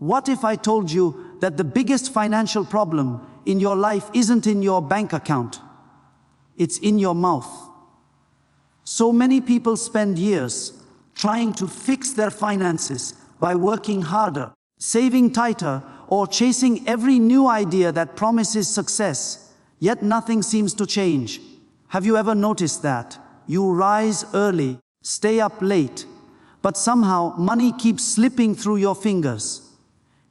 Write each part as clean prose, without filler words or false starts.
What if I told you that the biggest financial problem in your life isn't in your bank account? It's in your mouth. So many people spend years trying to fix their finances by working harder, saving tighter, or chasing every new idea that promises success, yet nothing seems to change. Have you ever noticed that? You rise early, stay up late, but somehow money keeps slipping through your fingers.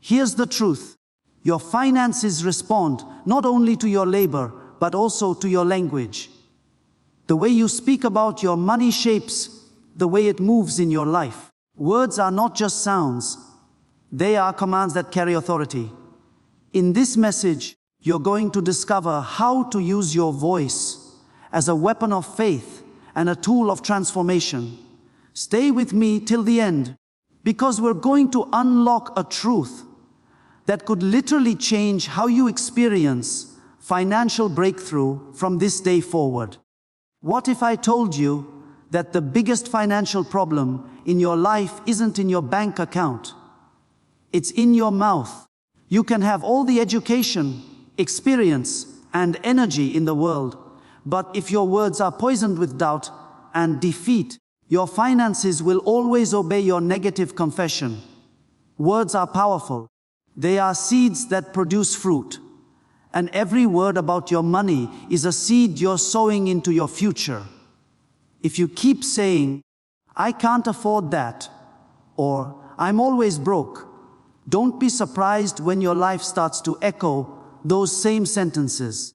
Here's the truth. Your finances respond not only to your labor, but also to your language. The way you speak about your money shapes the way it moves in your life. Words are not just sounds. They are commands that carry authority. In this message, you're going to discover how to use your voice as a weapon of faith and a tool of transformation. Stay with me till the end, because we're going to unlock a truth that could literally change how you experience financial breakthrough from this day forward. What if I told you that the biggest financial problem in your life isn't in your bank account? It's in your mouth. You can have all the education, experience, and energy in the world, but if your words are poisoned with doubt and defeat, your finances will always obey your negative confession. Words are powerful. They are seeds that produce fruit. And every word about your money is a seed you're sowing into your future. If you keep saying, "I can't afford that," or "I'm always broke," don't be surprised when your life starts to echo those same sentences.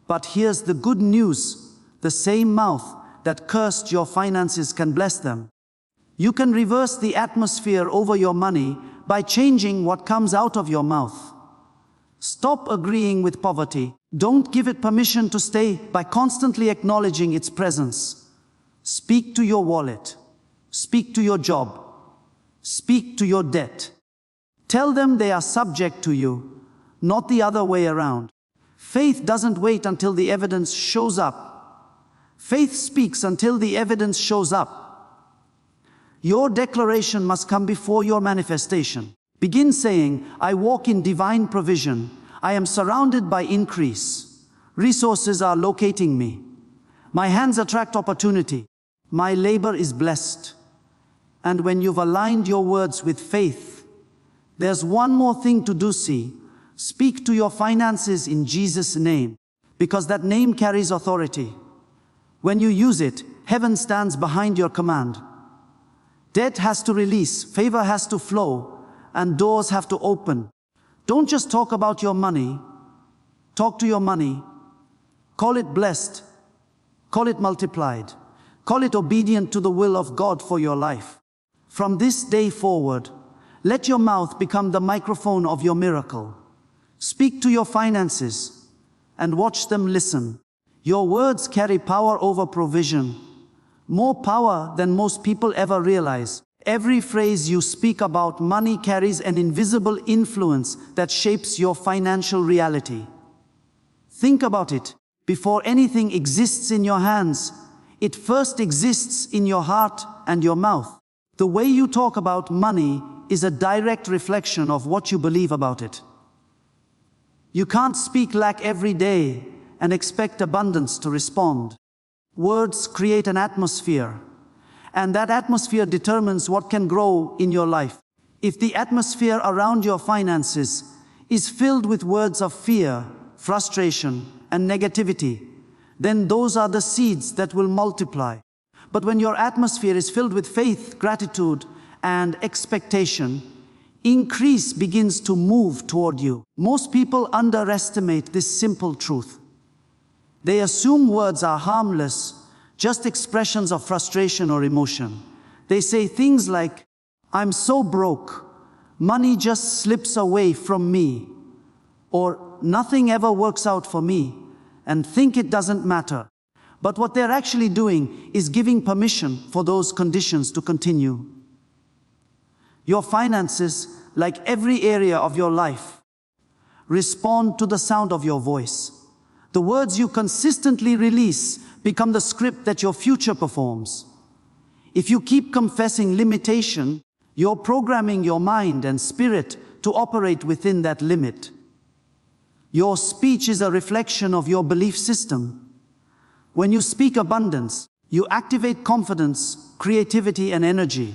But here's the good news. The same mouth that cursed your finances can bless them. You can reverse the atmosphere over your money by changing what comes out of your mouth. Stop agreeing with poverty. Don't give it permission to stay by constantly acknowledging its presence. Speak to your wallet. Speak to your job. Speak to your debt. Tell them they are subject to you, not the other way around. Faith doesn't wait until the evidence shows up. Faith speaks until the evidence shows up. Your declaration must come before your manifestation. Begin saying, "I walk in divine provision. I am surrounded by increase. Resources are locating me. My hands attract opportunity. My labor is blessed." And when you've aligned your words with faith, there's one more thing to do. Speak to your finances in Jesus' name, because that name carries authority. When you use it, heaven stands behind your command. Debt has to release, favor has to flow, and doors have to open. Don't just talk about your money. Talk to your money. Call it blessed. Call it multiplied. Call it obedient to the will of God for your life. From this day forward, let your mouth become the microphone of your miracle. Speak to your finances and watch them listen. Your words carry power over provision, more power than most people ever realize. Every phrase you speak about money carries an invisible influence that shapes your financial reality. Think about it. Before anything exists in your hands, it first exists in your heart and your mouth. The way you talk about money is a direct reflection of what you believe about it. You can't speak lack every day and expect abundance to respond. Words create an atmosphere, and that atmosphere determines what can grow in your life. If the atmosphere around your finances is filled with words of fear, frustration, and negativity, then those are the seeds that will multiply. But when your atmosphere is filled with faith, gratitude, and expectation, increase begins to move toward you. Most people underestimate this simple truth. They assume words are harmless, just expressions of frustration or emotion. They say things like, "I'm so broke, money just slips away from me," or "nothing ever works out for me," and think it doesn't matter. But what they're actually doing is giving permission for those conditions to continue. Your finances, like every area of your life, respond to the sound of your voice. The words you consistently release become the script that your future performs. If you keep confessing limitation, you're programming your mind and spirit to to operate within that limit. Your speech is a reflection of your belief system. When you speak abundance, you activate confidence, creativity, and energy.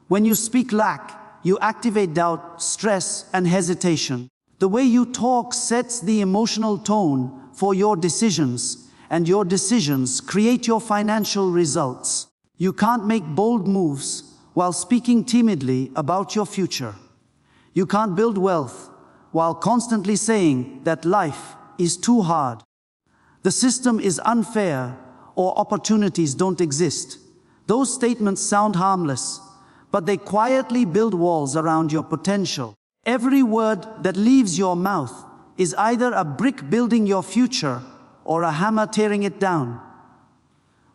When you speak lack, you activate doubt, stress, and hesitation. The way you talk sets the emotional tone for your decisions, and your decisions create your financial results. You can't make bold moves while speaking timidly about your future. You can't build wealth while constantly saying that life is too hard. The system is unfair, or opportunities don't exist. Those statements sound harmless, but they quietly build walls around your potential. Every word that leaves your mouth is either a brick building your future or a hammer tearing it down.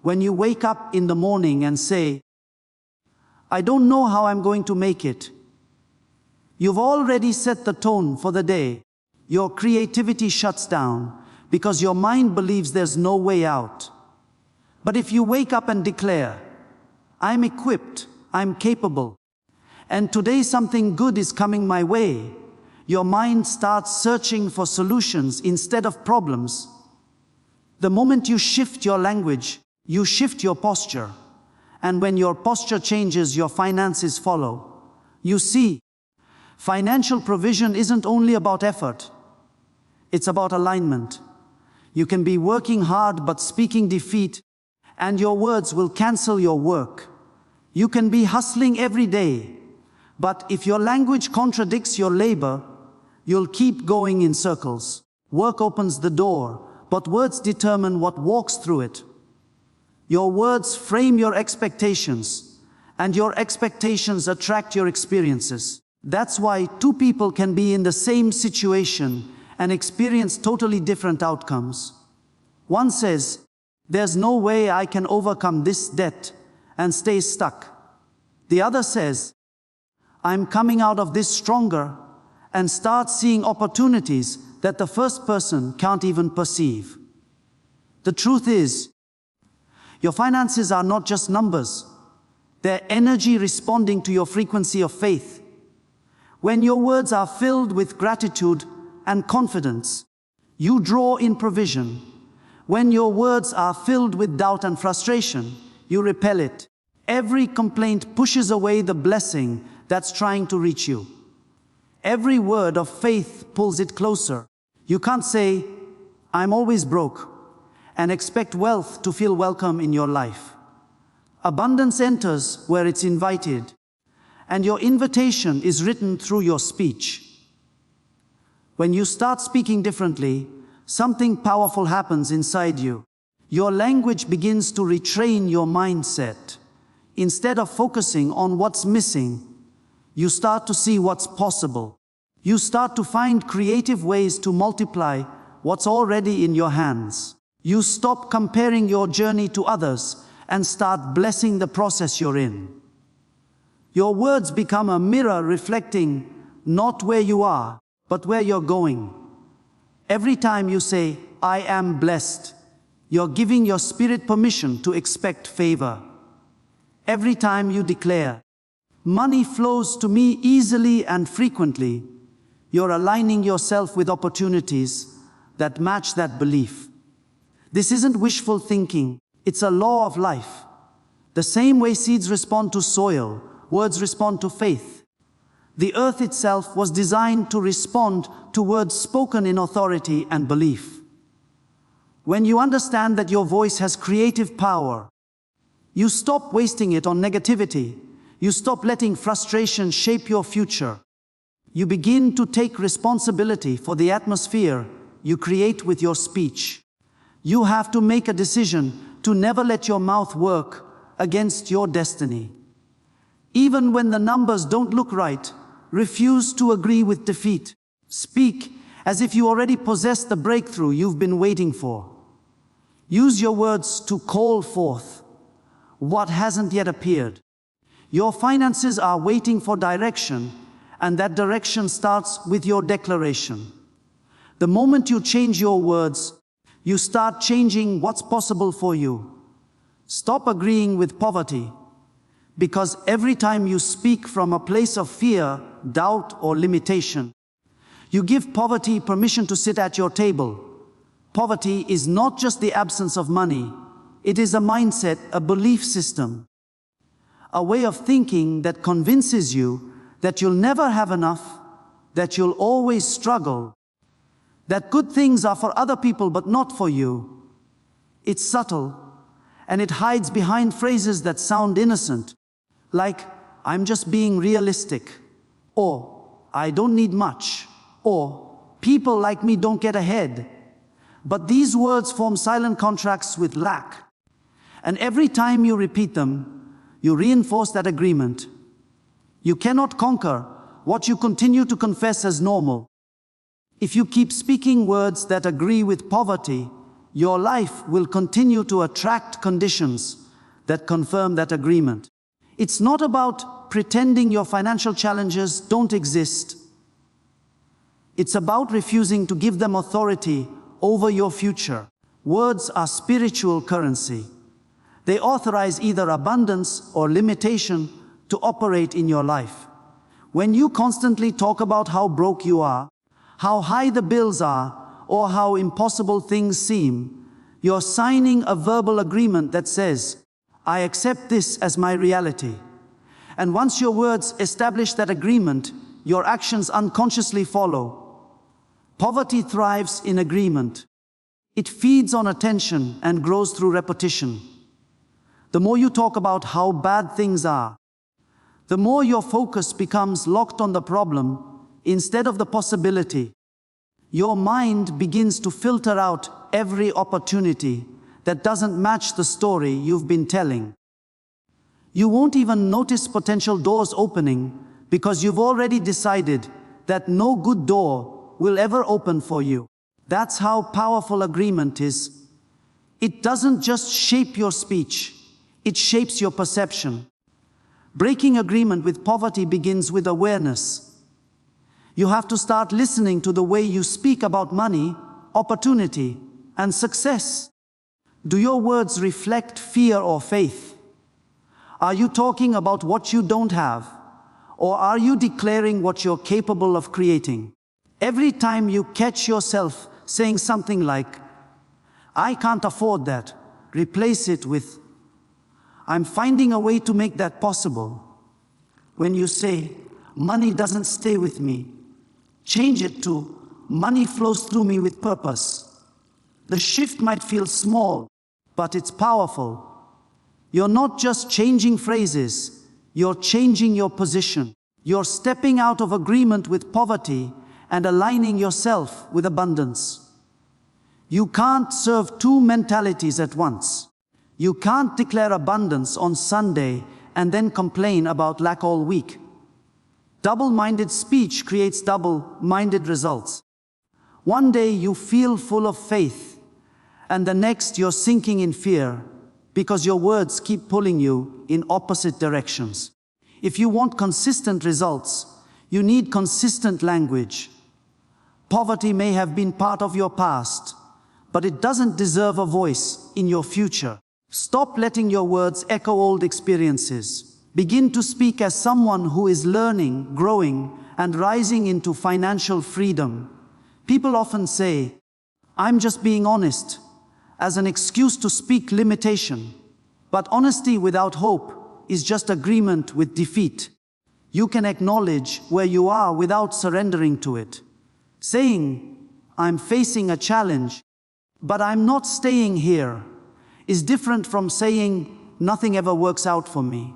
When you wake up in the morning and say, "I don't know how I'm going to make it," you've already set the tone for the day. Your creativity shuts down because your mind believes there's no way out. But if you wake up and declare, "I'm equipped, I'm capable, and today something good is coming my way," your mind starts searching for solutions instead of problems. The moment you shift your language, you shift your posture. And when your posture changes, your finances follow. You see, financial provision isn't only about effort. It's about alignment. You can be working hard but speaking defeat, and your words will cancel your work. You can be hustling every day, but if your language contradicts your labor, you'll keep going in circles. Work opens the door, but words determine what walks through it. Your words frame your expectations, and your expectations attract your experiences. That's why two people can be in the same situation and experience totally different outcomes. One says, "There's no way I can overcome this debt," and stays stuck. The other says, "I'm coming out of this stronger," and starts seeing opportunities that the first person can't even perceive. The truth is, your finances are not just numbers. They're energy responding to your frequency of faith. When your words are filled with gratitude and confidence, you draw in provision. When your words are filled with doubt and frustration, you repel it. Every complaint pushes away the blessing that's trying to reach you. Every word of faith pulls it closer. You can't say, "I'm always broke," and expect wealth to feel welcome in your life. Abundance enters where it's invited, and your invitation is written through your speech. When you start speaking differently, something powerful happens inside you. Your language begins to retrain your mindset. Instead of focusing on what's missing, you start to see what's possible. You start to find creative ways to multiply what's already in your hands. You stop comparing your journey to others and start blessing the process you're in. Your words become a mirror reflecting not where you are, but where you're going. Every time you say, "I am blessed," you're giving your spirit permission to expect favor. Every time you declare, "Money flows to me easily and frequently," you're aligning yourself with opportunities that match that belief. This isn't wishful thinking, it's a law of life. The same way seeds respond to soil, words respond to faith. The earth itself was designed to respond to words spoken in authority and belief. When you understand that your voice has creative power, you stop wasting it on negativity. You stop letting frustration shape your future. You begin to take responsibility for the atmosphere you create with your speech. You have to make a decision to never let your mouth work against your destiny. Even when the numbers don't look right, refuse to agree with defeat. Speak as if you already possess the breakthrough you've been waiting for. Use your words to call forth what hasn't yet appeared. Your finances are waiting for direction, and that direction starts with your declaration. The moment you change your words, you start changing what's possible for you. Stop agreeing with poverty. Because every time you speak from a place of fear, doubt, or limitation, you give poverty permission to sit at your table. Poverty is not just the absence of money. It is a mindset, a belief system, a way of thinking that convinces you that you'll never have enough, that you'll always struggle, that good things are for other people but not for you. It's subtle, and it hides behind phrases that sound innocent, like, "I'm just being realistic," or "I don't need much," or "people like me don't get ahead." But these words form silent contracts with lack. And every time you repeat them, you reinforce that agreement. You cannot conquer what you continue to confess as normal. If you keep speaking words that agree with poverty, your life will continue to attract conditions that confirm that agreement. It's not about pretending your financial challenges don't exist. It's about refusing to give them authority over your future. Words are spiritual currency. They authorize either abundance or limitation to operate in your life. When you constantly talk about how broke you are, how high the bills are, or how impossible things seem, you're signing a verbal agreement that says, "I accept this as my reality." And once your words establish that agreement, your actions unconsciously follow. Poverty thrives in agreement. It feeds on attention and grows through repetition. The more you talk about how bad things are, the more your focus becomes locked on the problem instead of the possibility. Your mind begins to filter out every opportunity that doesn't match the story you've been telling. You won't even notice potential doors opening because you've already decided that no good door will ever open for you. That's how powerful agreement is. It doesn't just shape your speech, it shapes your perception. Breaking agreement with poverty begins with awareness. You have to start listening to the way you speak about money, opportunity, and success. Do your words reflect fear or faith? Are you talking about what you don't have? Or are you declaring what you're capable of creating? Every time you catch yourself saying something like, "I can't afford that," replace it with, "I'm finding a way to make that possible." When you say, "Money doesn't stay with me," change it to, "Money flows through me with purpose." The shift might feel small, but it's powerful. You're not just changing phrases, you're changing your position. You're stepping out of agreement with poverty and aligning yourself with abundance. You can't serve two mentalities at once. You can't declare abundance on Sunday and then complain about lack all week. Double-minded speech creates double-minded results. One day you feel full of faith, and the next you're sinking in fear because your words keep pulling you in opposite directions. If you want consistent results, you need consistent language. Poverty may have been part of your past, but it doesn't deserve a voice in your future. Stop letting your words echo old experiences. Begin to speak as someone who is learning, growing, and rising into financial freedom. People often say, "I'm just being honest," as an excuse to speak limitation. But honesty without hope is just agreement with defeat. You can acknowledge where you are without surrendering to it. Saying, "I'm facing a challenge, but I'm not staying here," is different from saying, "Nothing ever works out for me."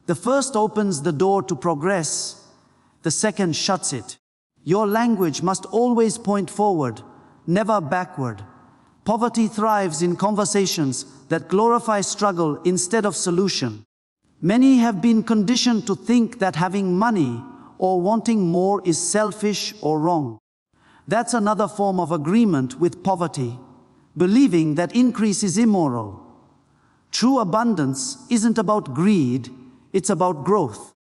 The first opens the door to progress, the second shuts it. Your language must always point forward, never backward. Poverty thrives in conversations that glorify struggle instead of solution. Many have been conditioned to think that having money or wanting more is selfish or wrong. That's another form of agreement with poverty, believing that increase is immoral. True abundance isn't about greed, it's about growth.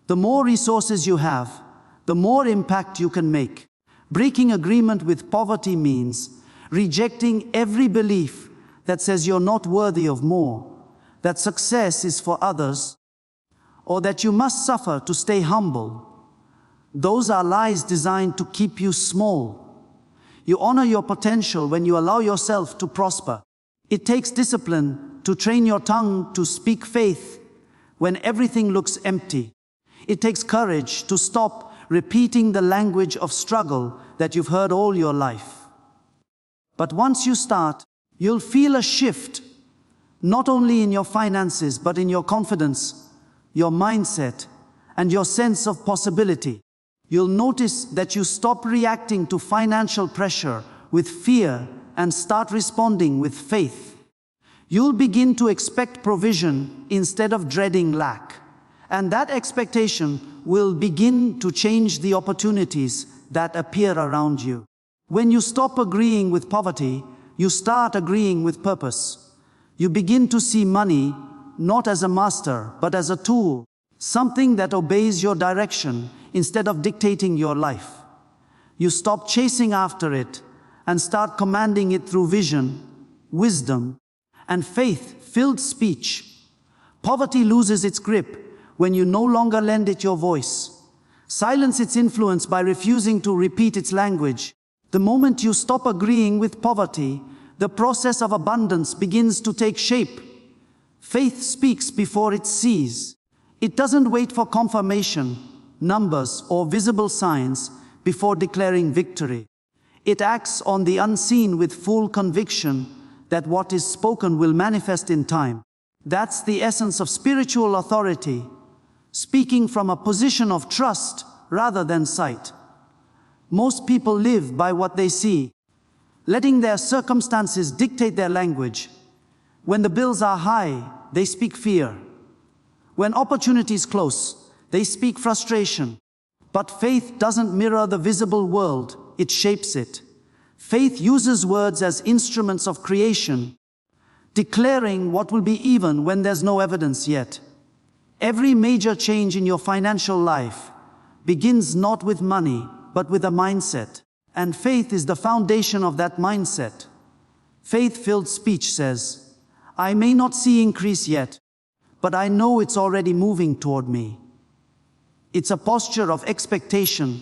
The more resources you have, the more impact you can make. Breaking agreement with poverty means rejecting every belief that says you're not worthy of more, that success is for others, or that you must suffer to stay humble. Those are lies designed to keep you small. You honor your potential when you allow yourself to prosper. It takes discipline to train your tongue to speak faith when everything looks empty. It takes courage to stop repeating the language of struggle that you've heard all your life. But once you start, you'll feel a shift, not only in your finances, but in your confidence, your mindset, and your sense of possibility. You'll notice that you stop reacting to financial pressure with fear and start responding with faith. You'll begin to expect provision instead of dreading lack. And that expectation will begin to change the opportunities that appear around you. When you stop agreeing with poverty, you start agreeing with purpose. You begin to see money not as a master, but as a tool, something that obeys your direction instead of dictating your life. You stop chasing after it and start commanding it through vision, wisdom, and faith-filled speech. Poverty loses its grip when you no longer lend it your voice, silence its influence by refusing to repeat its language. The moment you stop agreeing with poverty, the process of abundance begins to take shape. Faith speaks before it sees. It doesn't wait for confirmation, numbers, or visible signs before declaring victory. It acts on the unseen with full conviction that what is spoken will manifest in time. That's the essence of spiritual authority, speaking from a position of trust rather than sight. Most people live by what they see, letting their circumstances dictate their language. When the bills are high, they speak fear. When opportunities close, they speak frustration. But faith doesn't mirror the visible world, it shapes it. Faith uses words as instruments of creation, declaring what will be even when there's no evidence yet. Every major change in your financial life begins not with money, but with a mindset. And faith is the foundation of that mindset. Faith-filled speech says, I may not see increase yet, but I know it's already moving toward me. It's a posture of expectation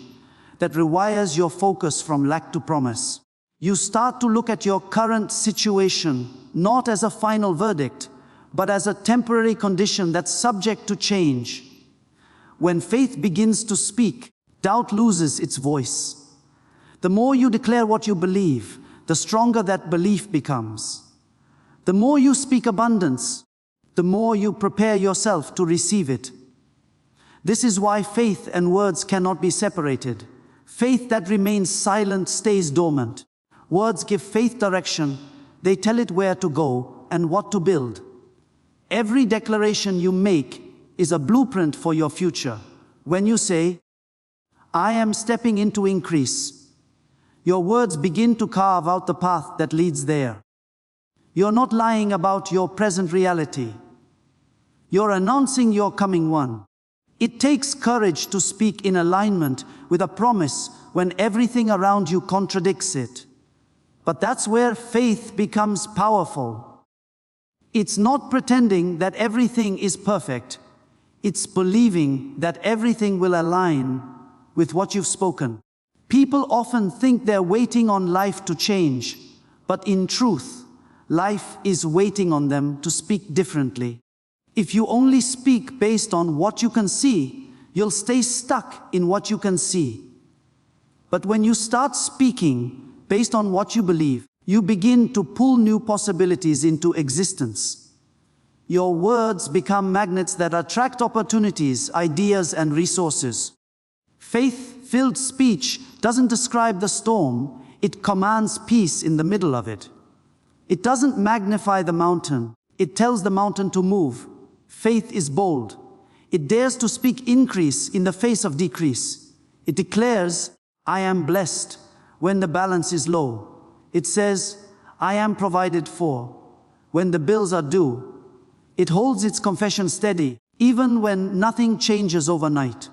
that rewires your focus from lack to promise. You start to look at your current situation not as a final verdict, but as a temporary condition that's subject to change. When faith begins to speak, doubt loses its voice. The more you declare what you believe, the stronger that belief becomes. The more you speak abundance, the more you prepare yourself to receive it. This is why faith and words cannot be separated. Faith that remains silent stays dormant. Words give faith direction. They tell it where to go and what to build. Every declaration you make is a blueprint for your future. When you say, I am stepping into increase, your words begin to carve out the path that leads there. You're not lying about your present reality. You're announcing your coming one. It takes courage to speak in alignment with a promise when everything around you contradicts it. But that's where faith becomes powerful. It's not pretending that everything is perfect. It's believing that everything will align with what you've spoken. People often think they're waiting on life to change, but in truth, life is waiting on them to speak differently. If you only speak based on what you can see, you'll stay stuck in what you can see. But when you start speaking based on what you believe, you begin to pull new possibilities into existence. Your words become magnets that attract opportunities, ideas, and resources. Faith-filled speech doesn't describe the storm, it commands peace in the middle of it. It doesn't magnify the mountain, it tells the mountain to move. Faith is bold. It dares to speak increase in the face of decrease. It declares, I am blessed when the balance is low. It says, I am provided for when the bills are due. It holds its confession steady, even when nothing changes overnight.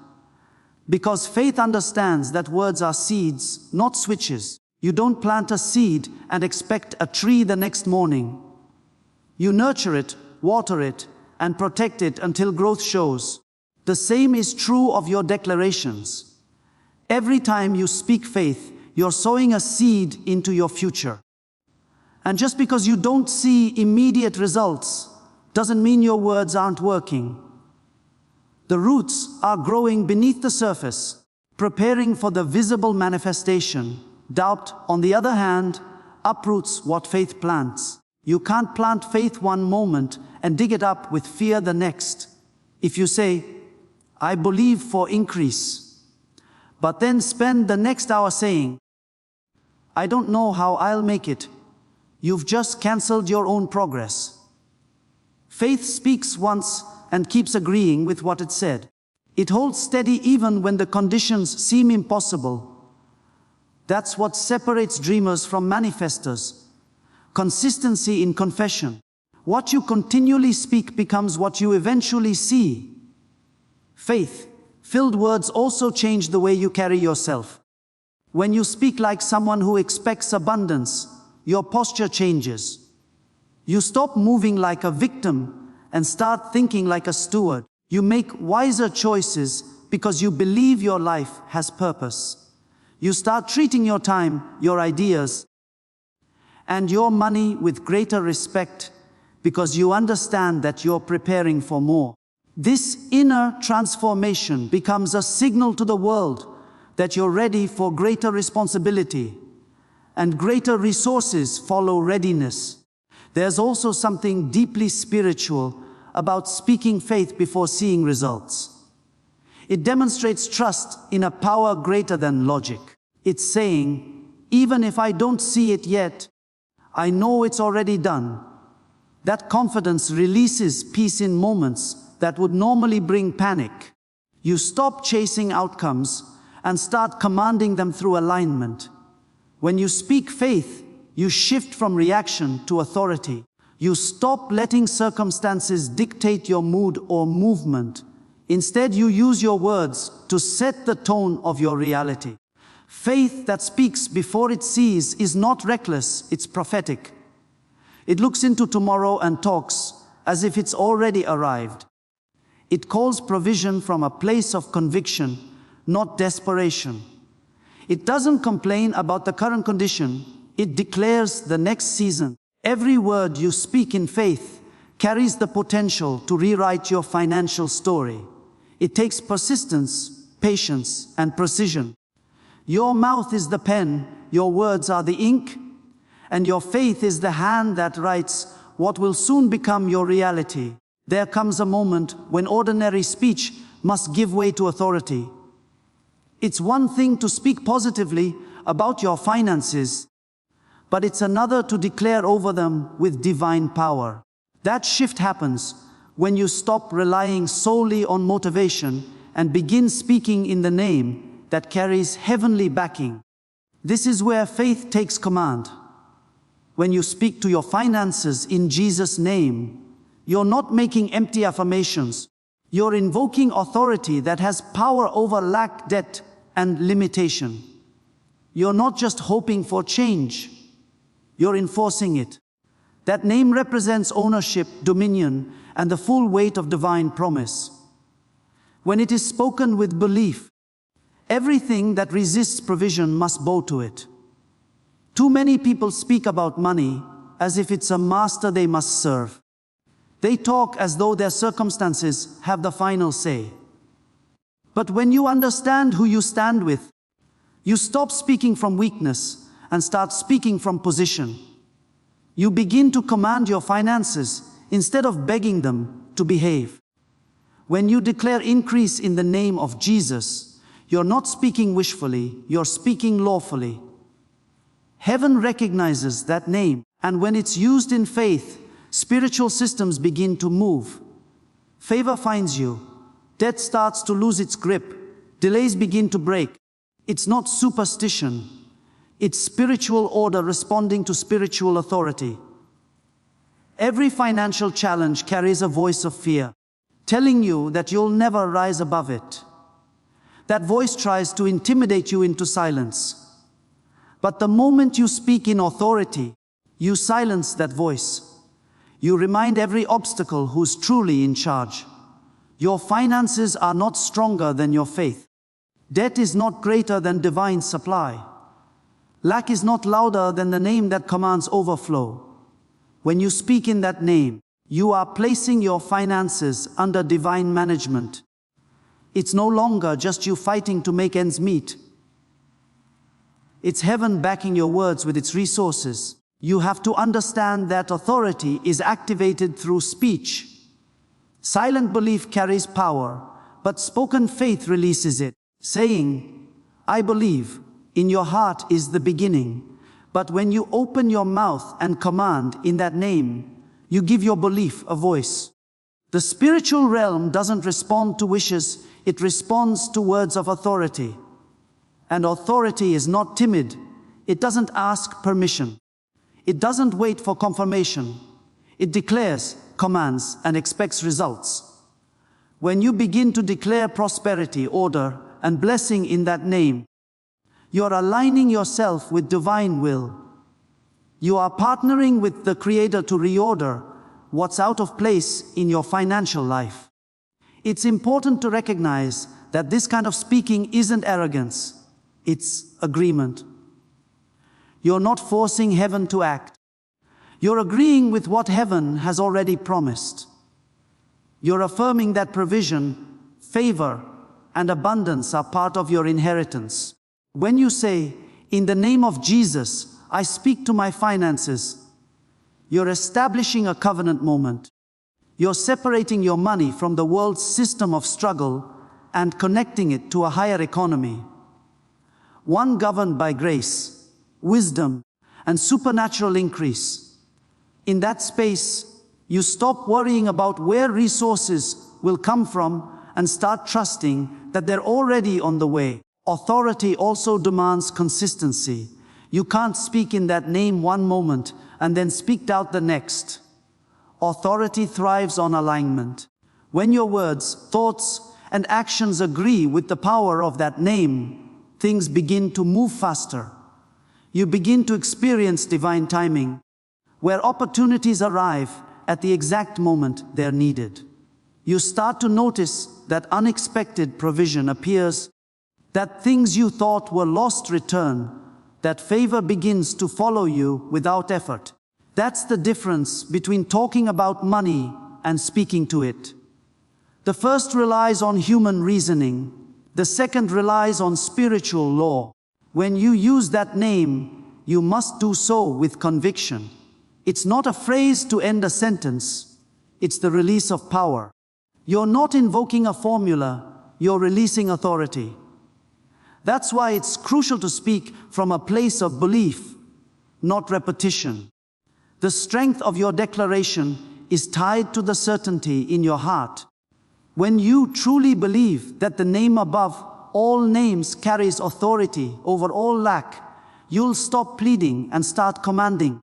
Because faith understands that words are seeds, not switches. You don't plant a seed and expect a tree the next morning. You nurture it, water it, and protect it until growth shows. The same is true of your declarations. Every time you speak faith, you're sowing a seed into your future. And just because you don't see immediate results doesn't mean your words aren't working. The roots are growing beneath the surface, preparing for the visible manifestation. Doubt, on the other hand, uproots what faith plants. You can't plant faith one moment and dig it up with fear the next. If you say, "I believe for increase," but then spend the next hour saying, "I don't know how I'll make it," you've just canceled your own progress. Faith speaks once and keeps agreeing with what it said. It holds steady even when the conditions seem impossible. That's what separates dreamers from manifestors. Consistency in confession. What you continually speak becomes what you eventually see. Faith-filled words also change the way you carry yourself. When you speak like someone who expects abundance, your posture changes. You stop moving like a victim and start thinking like a steward. You make wiser choices because you believe your life has purpose. You start treating your time, your ideas, and your money with greater respect because you understand that you're preparing for more. This inner transformation becomes a signal to the world that you're ready for greater responsibility, and greater resources follow readiness. There's also something deeply spiritual about speaking faith before seeing results. It demonstrates trust in a power greater than logic. It's saying, even if I don't see it yet, I know it's already done. That confidence releases peace in moments that would normally bring panic. You stop chasing outcomes and start commanding them through alignment. When you speak faith, you shift from reaction to authority. You stop letting circumstances dictate your mood or movement. Instead, you use your words to set the tone of your reality. Faith that speaks before it sees is not reckless, it's prophetic. It looks into tomorrow and talks as if it's already arrived. It calls provision from a place of conviction, not desperation. It doesn't complain about the current condition, it declares the next season. Every word you speak in faith carries the potential to rewrite your financial story. It takes persistence, patience, and precision. Your mouth is the pen, your words are the ink, and your faith is the hand that writes what will soon become your reality. There comes a moment when ordinary speech must give way to authority. It's one thing to speak positively about your finances, but it's another to declare over them with divine power. That shift happens when you stop relying solely on motivation and begin speaking in the name that carries heavenly backing. This is where faith takes command. When you speak to your finances in Jesus' name, you're not making empty affirmations. You're invoking authority that has power over lack, debt, and limitation. You're not just hoping for change. You're enforcing it. That name represents ownership, dominion, and the full weight of divine promise. When it is spoken with belief, everything that resists provision must bow to it. Too many people speak about money as if it's a master they must serve. They talk as though their circumstances have the final say. But when you understand who you stand with, you stop speaking from weakness and start speaking from position. You begin to command your finances instead of begging them to behave. When you declare increase in the name of Jesus, you're not speaking wishfully, you're speaking lawfully. Heaven recognizes that name, and when it's used in faith, spiritual systems begin to move. Favor finds you. Death starts to lose its grip. Delays begin to break. It's not superstition. It's spiritual order responding to spiritual authority. Every financial challenge carries a voice of fear, telling you that you'll never rise above it. That voice tries to intimidate you into silence. But the moment you speak in authority, you silence that voice. You remind every obstacle who's truly in charge. Your finances are not stronger than your faith. Debt is not greater than divine supply. Lack is not louder than the name that commands overflow. When you speak in that name, you are placing your finances under divine management. It's no longer just you fighting to make ends meet. It's heaven backing your words with its resources. You have to understand that authority is activated through speech. Silent belief carries power, but spoken faith releases it. Saying, "I believe," in your heart is the beginning. But when you open your mouth and command in that name, you give your belief a voice. The spiritual realm doesn't respond to wishes, it responds to words of authority. And authority is not timid. It doesn't ask permission. It doesn't wait for confirmation. It declares, commands, and expects results. When you begin to declare prosperity, order, and blessing in that name, you're aligning yourself with divine will. You are partnering with the Creator to reorder what's out of place in your financial life. It's important to recognize that this kind of speaking isn't arrogance. It's agreement. You're not forcing heaven to act. You're agreeing with what heaven has already promised. You're affirming that provision, favor, and abundance are part of your inheritance. When you say, "In the name of Jesus, I speak to my finances," you're establishing a covenant moment. You're separating your money from the world's system of struggle and connecting it to a higher economy. One governed by grace, wisdom, and supernatural increase. In that space, you stop worrying about where resources will come from and start trusting that they're already on the way. Authority also demands consistency. You can't speak in that name one moment and then speak out the next. Authority thrives on alignment. When your words, thoughts, and actions agree with the power of that name, things begin to move faster. You begin to experience divine timing, where opportunities arrive at the exact moment they're needed. You start to notice that unexpected provision appears, that things you thought were lost return, that favor begins to follow you without effort. That's the difference between talking about money and speaking to it. The first relies on human reasoning. The second relies on spiritual law. When you use that name, you must do so with conviction. It's not a phrase to end a sentence. It's the release of power. You're not invoking a formula, you're releasing authority. That's why it's crucial to speak from a place of belief, not repetition. The strength of your declaration is tied to the certainty in your heart. When you truly believe that the name above all names carries authority over all lack, you'll stop pleading and start commanding.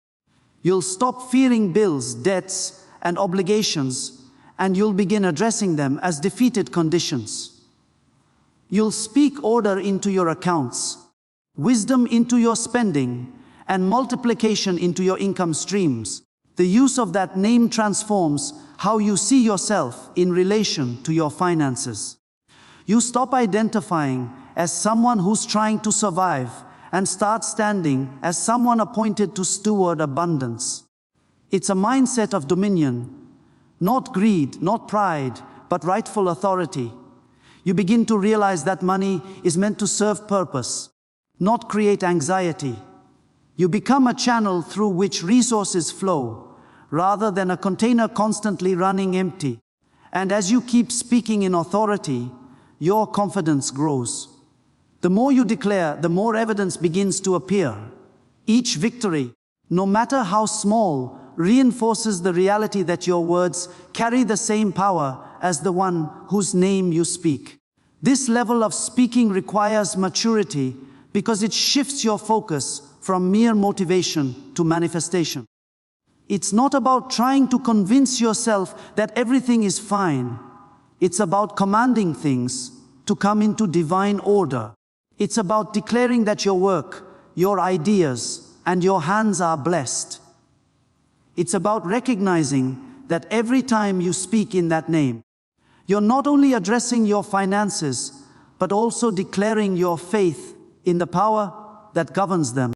You'll stop fearing bills, debts, and obligations, and you'll begin addressing them as defeated conditions. You'll speak order into your accounts, wisdom into your spending, and multiplication into your income streams. The use of that name transforms how you see yourself in relation to your finances. You stop identifying as someone who's trying to survive and start standing as someone appointed to steward abundance. It's a mindset of dominion, not greed, not pride, but rightful authority. You begin to realize that money is meant to serve purpose, not create anxiety. You become a channel through which resources flow, rather than a container constantly running empty. And as you keep speaking in authority, your confidence grows. The more you declare, the more evidence begins to appear. Each victory, no matter how small, reinforces the reality that your words carry the same power as the one whose name you speak. This level of speaking requires maturity because it shifts your focus from mere motivation to manifestation. It's not about trying to convince yourself that everything is fine. It's about commanding things to come into divine order. It's about declaring that your work, your ideas, and your hands are blessed. It's about recognizing that every time you speak in that name, You're not only addressing your finances, but also declaring your faith in the power that governs them.